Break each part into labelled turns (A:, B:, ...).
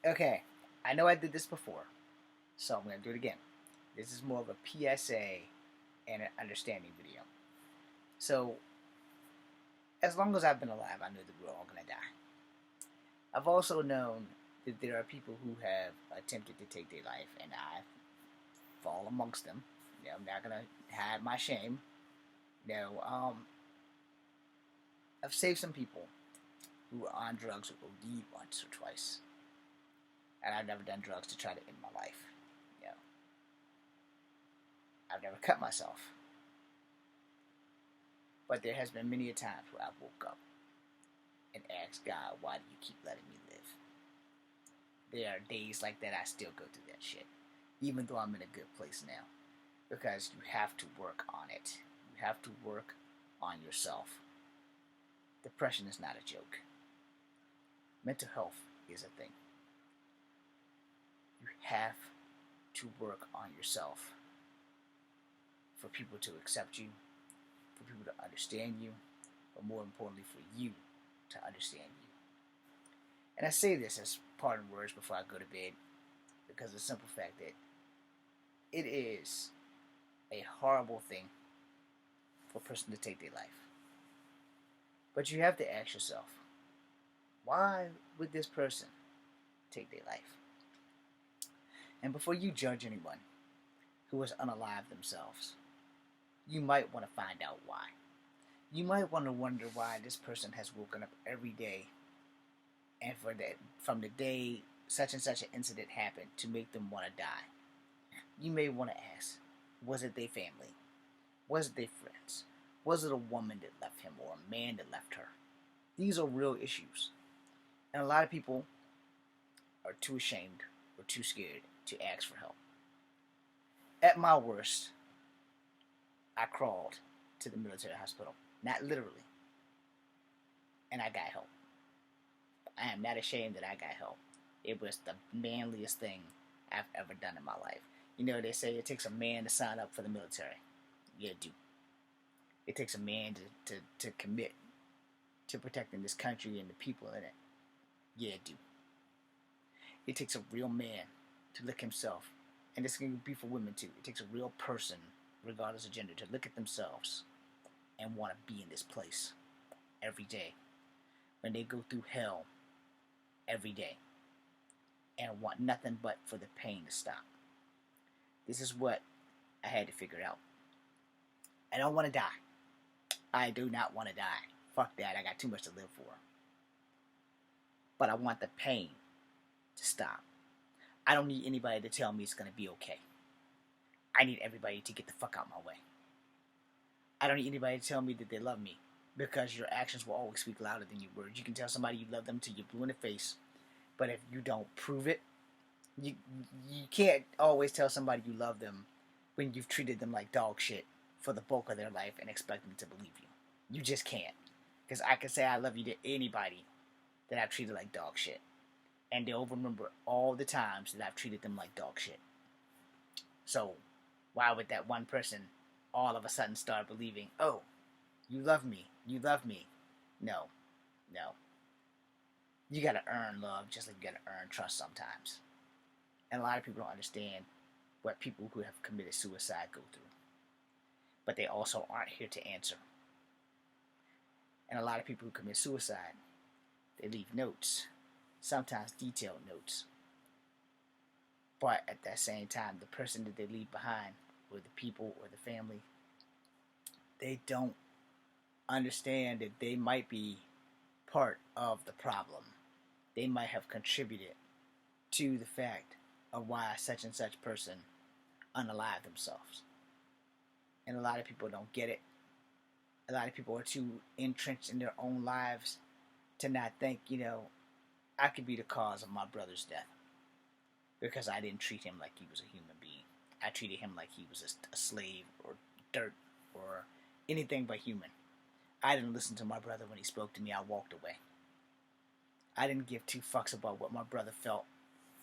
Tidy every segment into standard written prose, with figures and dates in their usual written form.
A: Okay, I know I did this before, so I'm going to do it again. This is more of a PSA and an understanding video. So, as long as I've been alive, I knew that we were all going to die. I've also known that there are people who have attempted to take their life, and I fall amongst them. I'm not going to hide my shame. You know, um, I've saved some people who were on drugs or OD'd once or twice, and I've never done drugs to try to end my life. You know, I've never cut myself. But there has been many a times where I woke up and asked God, why do you keep letting me live? There are days like that I still go through that shit, even though I'm in a good place now. Because you have to work on it. You have to work on yourself. Depression is not a joke. Mental health is a thing. You have to work on yourself for people to accept you, for people to understand you, but more importantly, for you to understand you. And I say this as parting words before I go to bed because of the simple fact that it is a horrible thing for a person to take their life. But you have to ask yourself, why would this person take their life? And before you judge anyone who has unalived themselves, you might want to find out why. You might want to wonder why this person has woken up every day and from the day such and such an incident happened to make them want to die. You may want to ask, was it their family? Was it their friends? Was it a woman that left him or a man that left her? These are real issues. And a lot of people are too ashamed or too scared to ask for help. At my worst, I crawled to the military hospital. Not literally. And I got help. I am not ashamed that I got help. It was the manliest thing I've ever done in my life. You know, they say it takes a man to sign up for the military. Yeah, it do. It takes a man to commit to protecting this country and the people in it. Yeah, it do. It takes a real man to look himself, and this can be for women too. It takes a real person, regardless of gender, to look at themselves and want to be in this place every day when they go through hell every day and want nothing but for the pain to stop. This is what I had to figure out. I don't want to die. I do not want to die. Fuck that. I got too much to live for. But I want the pain to stop. I don't need anybody to tell me it's going to be okay. I need everybody to get the fuck out my way. I don't need anybody to tell me that they love me, because your actions will always speak louder than your words. You can tell somebody you love them till you're blue in the face, but if you don't prove it, you can't always tell somebody you love them when you've treated them like dog shit for the bulk of their life and expect them to believe you. You just can't. Because I can say I love you to anybody that I've treated like dog shit, and they'll remember all the times that I've treated them like dog shit. So, why would that one person all of a sudden start believing, oh, you love me, you love me? No, no. You gotta earn love just like you gotta earn trust sometimes. And a lot of people don't understand what people who have committed suicide go through. But they also aren't here to answer. And a lot of people who commit suicide, they leave notes, sometimes detailed notes. But at that same time, the person that they leave behind, or the people or the family, they don't understand that they might be part of the problem. They might have contributed to the fact of why such and such person unalive themselves. And a lot of people don't get it. A lot of people are too entrenched in their own lives to not think, I could be the cause of my brother's death because I didn't treat him like he was a human being. I treated him like he was a slave or dirt or anything but human. I didn't listen to my brother when he spoke to me. I walked away. I didn't give two fucks about what my brother felt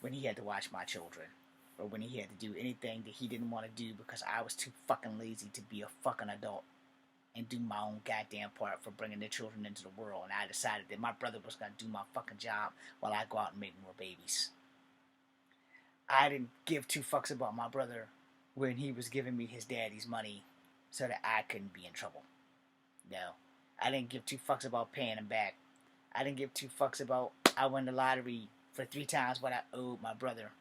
A: when he had to watch my children, or when he had to do anything that he didn't want to do because I was too fucking lazy to be a fucking adult and do my own goddamn part for bringing their children into the world. And I decided that my brother was going to do my fucking job while I go out and make more babies. I didn't give two fucks about my brother when he was giving me his daddy's money so that I couldn't be in trouble. No. I didn't give two fucks about paying him back. I didn't give two fucks about I won the lottery for 3 times what I owed my brother.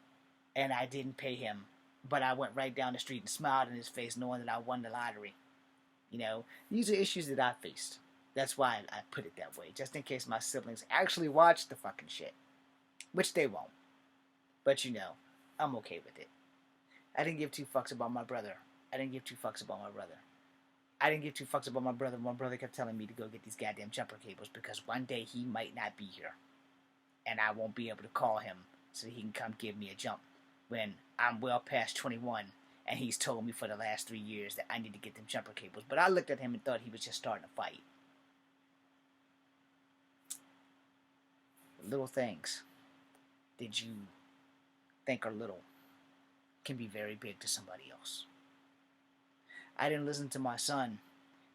A: And I didn't pay him. But I went right down the street and smiled in his face knowing that I won the lottery. You know, these are issues that I faced. That's why I put it that way. Just in case my siblings actually watch the fucking shit. Which they won't. But you know, I'm okay with it. I didn't give two fucks about my brother. I didn't give two fucks about my brother. I didn't give two fucks about my brother. My brother kept telling me to go get these goddamn jumper cables because one day he might not be here. And I won't be able to call him so that he can come give me a jump when I'm well past 21 and he's told me for the last 3 years that I need to get them jumper cables. But I looked at him and thought he was just starting a fight. Little things that you think are little can be very big to somebody else. I didn't listen to my son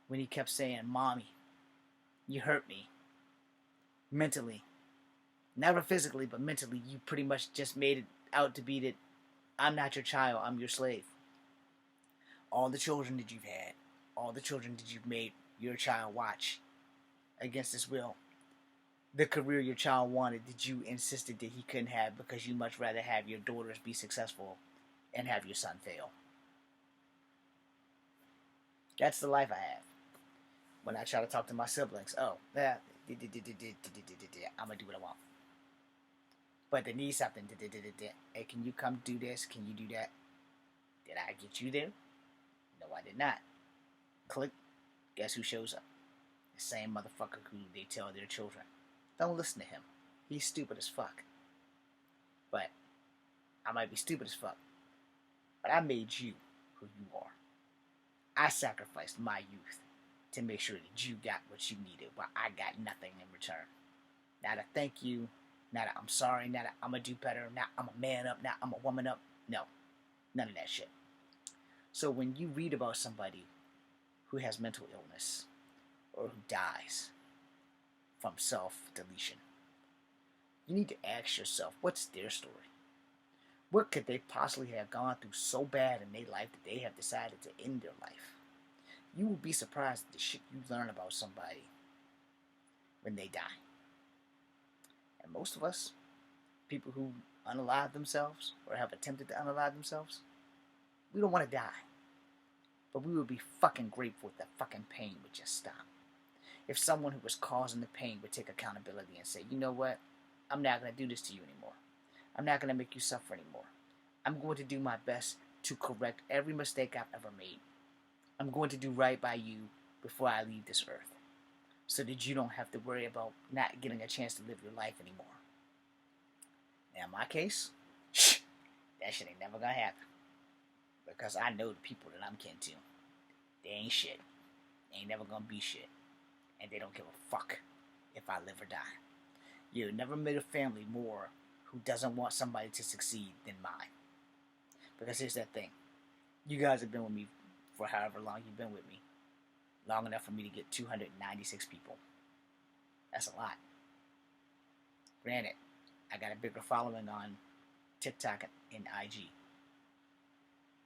A: when he kept saying, "Mommy, you hurt me." Mentally. Never physically, but mentally. You pretty much just made it out to be that I'm not your child, I'm your slave. All the children that you've had, all the children that you've made your child watch against his will, the career your child wanted that you insisted that he couldn't have because you much rather have your daughters be successful and have your son fail. That's the life I have. When I try to talk to my siblings, I'm going to do what I want. But they need something. Hey, can you come do this? Can you do that? Did I get you there? No, I did not. Click. Guess who shows up? The same motherfucker who they tell their children. Don't listen to him. He's stupid as fuck. But I might be stupid as fuck. But I made you who you are. I sacrificed my youth to make sure that you got what you needed, while I got nothing in return. Not a thank you, not a I'm sorry, not a I'm gonna do better, not I'm a man up, not I'm a woman up. No, none of that shit. So when you read about somebody who has mental illness or who dies from self-deletion, you need to ask yourself, what's their story? What could they possibly have gone through so bad in their life that they have decided to end their life? You will be surprised at the shit you learn about somebody when they die. And most of us, people who unalive themselves or have attempted to unalive themselves, we don't want to die. But we would be fucking grateful if that fucking pain would just stop. If someone who was causing the pain would take accountability and say, you know what, I'm not going to do this to you anymore. I'm not going to make you suffer anymore. I'm going to do my best to correct every mistake I've ever made. I'm going to do right by you before I leave this earth, so that you don't have to worry about not getting a chance to live your life anymore. Now, in my case, that shit ain't never going to happen. Because I know the people that I'm kin to. They ain't shit. They ain't never going to be shit. And they don't give a fuck if I live or die. You'll never meet a family more who doesn't want somebody to succeed than mine. Because here's that thing. You guys have been with me for however long you've been with me. Long enough for me to get 296 people. That's a lot. Granted, I got a bigger following on TikTok and IG.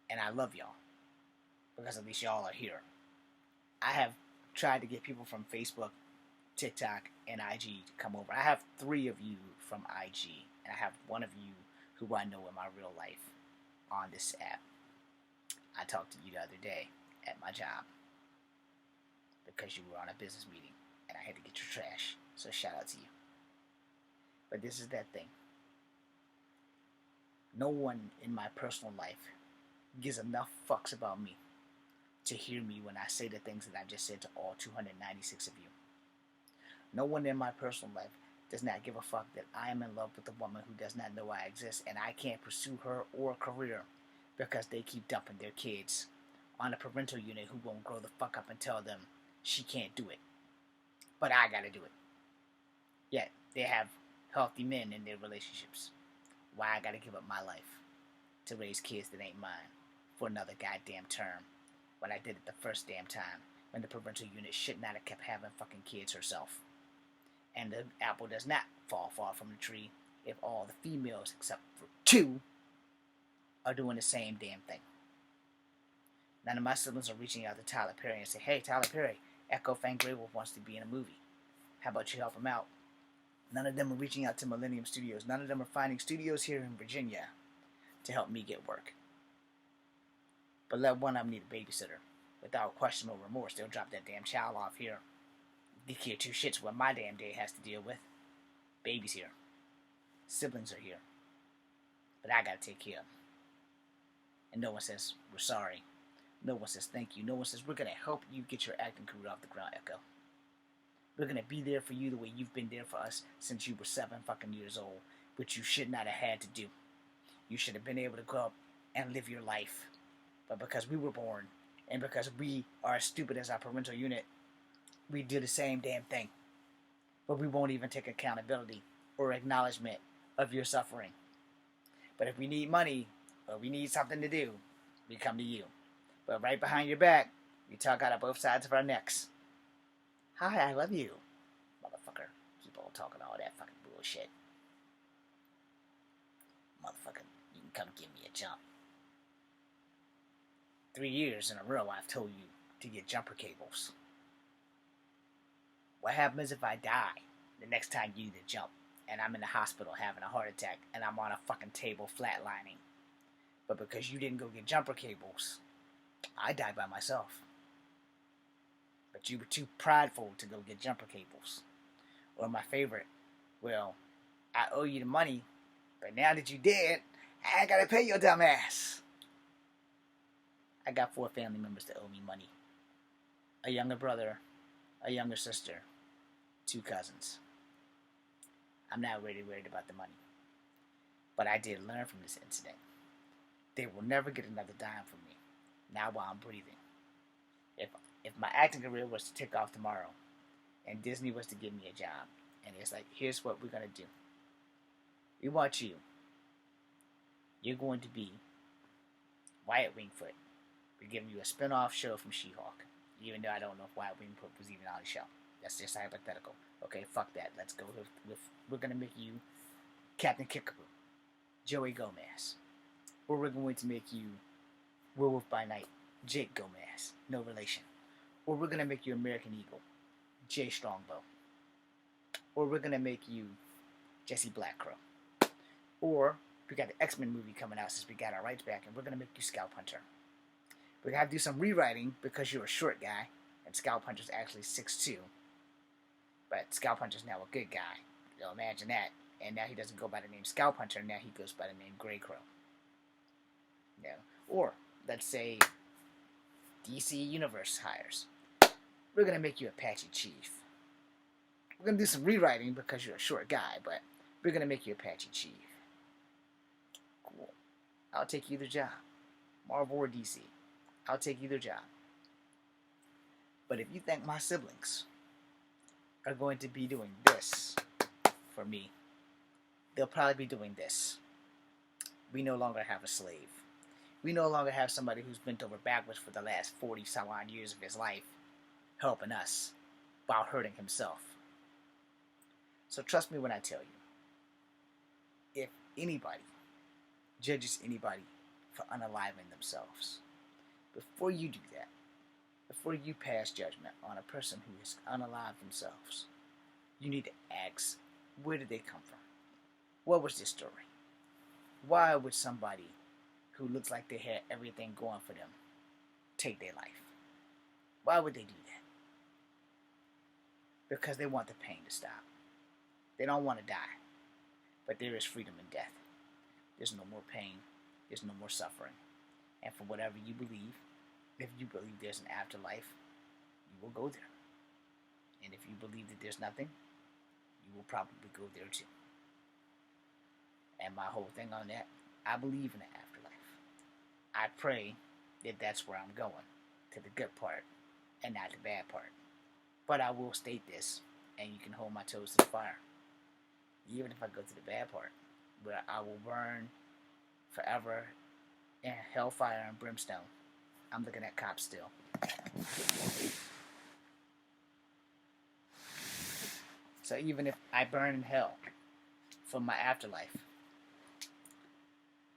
A: And I love y'all. Because at least y'all are here. I have tried to get people from Facebook, TikTok, and IG to come over. I have 3 of you from IG. And I have 1 of you who I know in my real life on this app. I talked to you the other day at my job because you were on a business meeting and I had to get your trash. So shout out to you. But this is that thing. No one in my personal life gives enough fucks about me to hear me when I say the things that I just said to all 296 of you. No one in my personal life does not give a fuck that I am in love with a woman who does not know I exist and I can't pursue her or a career because they keep dumping their kids on a parental unit who won't grow the fuck up and tell them she can't do it. But I gotta do it. Yet, they have healthy men in their relationships. Why I gotta give up my life to raise kids that ain't mine for another goddamn term when I did it the first damn time when the parental unit should not have kept having fucking kids herself. And the apple does not fall far from the tree if all the females except for 2 are doing the same damn thing. None of my siblings are reaching out to Tyler Perry and say, hey, Tyler Perry, Echo Fan Greywolf wants to be in a movie. How about you help him out? None of them are reaching out to Millennium Studios. None of them are finding studios here in Virginia to help me get work. But let one of them need a babysitter. Without question or remorse, they'll drop that damn child off here. They care two shits what my damn day has to deal with. Baby's here. Siblings are here. But I gotta take care of them. And no one says, we're sorry. No one says thank you. No one says, we're gonna help you get your acting career off the ground, Echo. We're gonna be there for you the way you've been there for us since you were 7 fucking years old, which you should not have had to do. You should have been able to grow up and live your life. But because we were born, and because we are as stupid as our parental unit, we do the same damn thing. But we won't even take accountability or acknowledgement of your suffering. But if we need money, or we need something to do, we come to you. But right behind your back, we talk out of both sides of our necks. Hi, I love you. Motherfucker, keep on talking all that fucking bullshit. Motherfucker, you can come give me a jump. 3 years in a row I've told you to get jumper cables. What happens if I die the next time you need to jump and I'm in the hospital having a heart attack and I'm on a fucking table flatlining? But because you didn't go get jumper cables, I died by myself. But you were too prideful to go get jumper cables. Or my favorite, well, I owe you the money, but now that you did, I ain't gotta pay your dumb ass. I got 4 family members that owe me money. A younger brother, a younger sister, 2 cousins. I'm not really worried about the money. But I did learn from this incident. They will never get another dime from me, now while I'm breathing. If my acting career was to take off tomorrow, and Disney was to give me a job, and it's like, here's what we're going to do. We want you. You're going to be Wyatt Wingfoot. We're giving you a spin-off show from She-Hulk, even though I don't know if Wyatt Wingfoot was even on the show. That's just hypothetical. Okay, fuck that. Let's go with we're going to make you Captain Kickapoo, Joey Gomez. Or we're going to make you Werewolf by Night, Jake Gomez, no relation. Or we're going to make you American Eagle, Jay Strongbow. Or we're going to make you Jesse Blackcrow. Or we got the X-Men movie coming out since we got our rights back, and we're going to make you Scalp Hunter. We're going to have to do some rewriting because you're a short guy, and Scalp Hunter's actually 6'2". But Scalp Hunter's now a good guy. So imagine that. And now he doesn't go by the name Scalp Hunter, now he goes by the name Grey Crow. Yeah. Or, let's say, DC Universe hires. We're going to make you Apache Chief. We're going to do some rewriting because you're a short guy, but we're going to make you Apache Chief. Cool. I'll take either job. Marvel or DC. I'll take either job. But if you think my siblings are going to be doing this for me, they'll probably be doing this. We no longer have a slave. We no longer have somebody who's bent over backwards for the last 40-some-odd years of his life helping us while hurting himself. So trust me when I tell you, if anybody judges anybody for unaliving themselves, before you do that, before you pass judgment on a person who has unalived themselves, you need to ask, where did they come from? What was their story? Why would somebody who looks like they had everything going for them take their life? Why would they do that? Because they want the pain to stop. They don't want to die. But there is freedom in death. There's no more pain. There's no more suffering. And for whatever you believe, if you believe there's an afterlife, you will go there. And if you believe that there's nothing, you will probably go there too. And my whole thing on that, I believe in the afterlife. I pray that that's where I'm going, to the good part and not the bad part. But I will state this, and you can hold my toes to the fire. Even if I go to the bad part, where I will burn forever in hellfire and brimstone, I'm looking at cops still. So even if I burn in hell for my afterlife,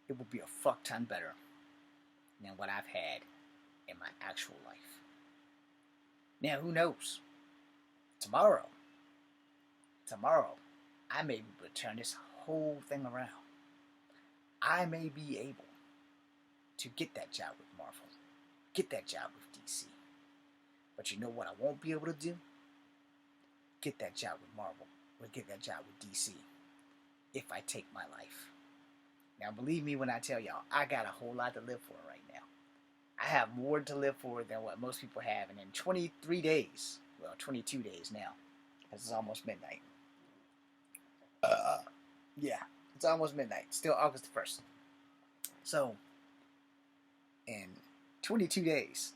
A: it will be a fuck ton better than what I've had in my actual life. Now, who knows? Tomorrow, I may be able to turn this whole thing around. I may be able to get that job with Marvel, get that job with DC. But you know what I won't be able to do? Get that job with Marvel or get that job with DC if I take my life. Now, believe me when I tell y'all, I got a whole lot to live for right now. I have more to live for than what most people have. And in 23 days, well, 22 days now, because it's almost midnight. Yeah, it's almost midnight. Still August the 1st. So, in 22 days,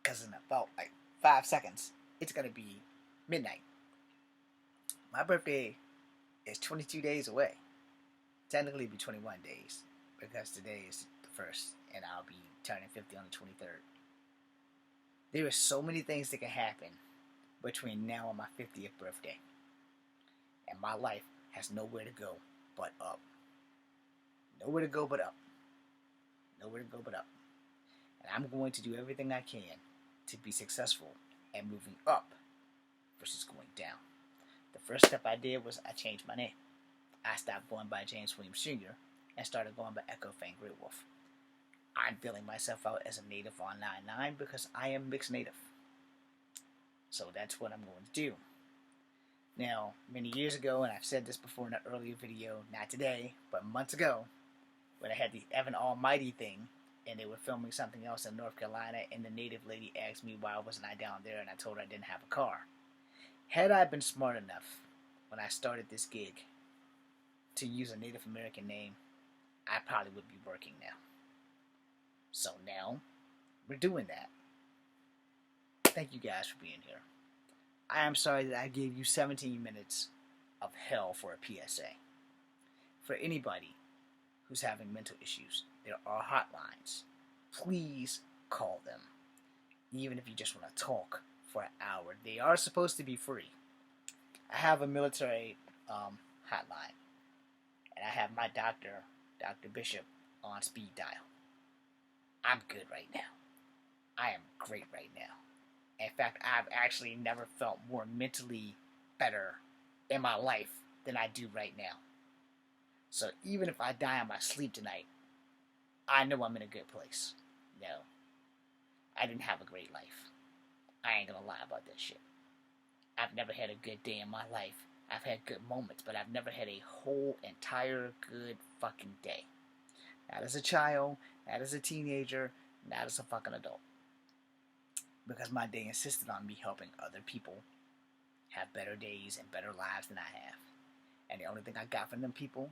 A: because in about like 5 seconds, it's going to be midnight. My birthday is 22 days away. Technically, it'll be 21 days, because today is the 1st, and I'll be turning 50 on the 23rd. There are so many things that can happen between now and my 50th birthday. And my life has nowhere to go but up. Nowhere to go but up. Nowhere to go but up. And I'm going to do everything I can to be successful and moving up versus going down. The first step I did was I changed my name. I stopped going by James Williams Jr. and started going by Echo Fang Grey Wolf. I'm filling myself out as a native on 9/9 because I am mixed native. So that's what I'm going to do. Now, many years ago, and I've said this before in an earlier video, not today, but months ago, when I had the Evan Almighty thing, and they were filming something else in North Carolina, and the native lady asked me why wasn't I down there, and I told her I didn't have a car. Had I been smart enough when I started this gig to use a Native American name, I probably would be working now. So now, we're doing that. Thank you guys for being here. I am sorry that I gave you 17 minutes of hell for a PSA. For anybody who's having mental issues, there are hotlines. Please call them. Even if you just want to talk for an hour. They are supposed to be free. I have a military hotline. And I have my doctor, Dr. Bishop, on speed dial. I'm good right now. I am great right now. In fact, I've actually never felt more mentally better in my life than I do right now. So even if I die in my sleep tonight, I know I'm in a good place. No, I didn't have a great life. I ain't gonna lie about that shit. I've never had a good day in my life. I've had good moments, but I've never had a whole entire good fucking day. Not as a child, not as a teenager, not as a fucking adult. Because my day insisted on me helping other people have better days and better lives than I have. And the only thing I got from them people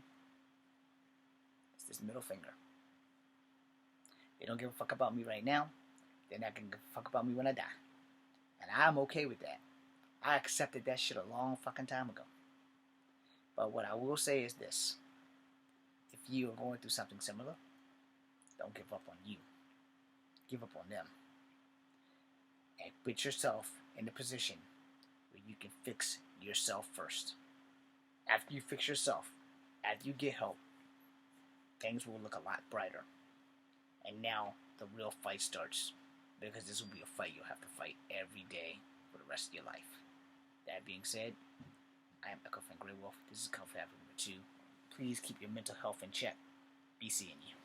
A: is this middle finger. They don't give a fuck about me right now. They're not gonna give a fuck about me when I die. And I'm okay with that. I accepted that shit a long fucking time ago. But what I will say is this. If you are going through something similar, don't give up on you. Give up on them. And put yourself in the position where you can fix yourself first. After you fix yourself, after you get help, things will look a lot brighter. And now the real fight starts. Because this will be a fight you'll have to fight every day for the rest of your life. That being said, I am Echo Fang Grey Wolf. This is Comfort Number 2. Please keep your mental health in check. Be seeing you.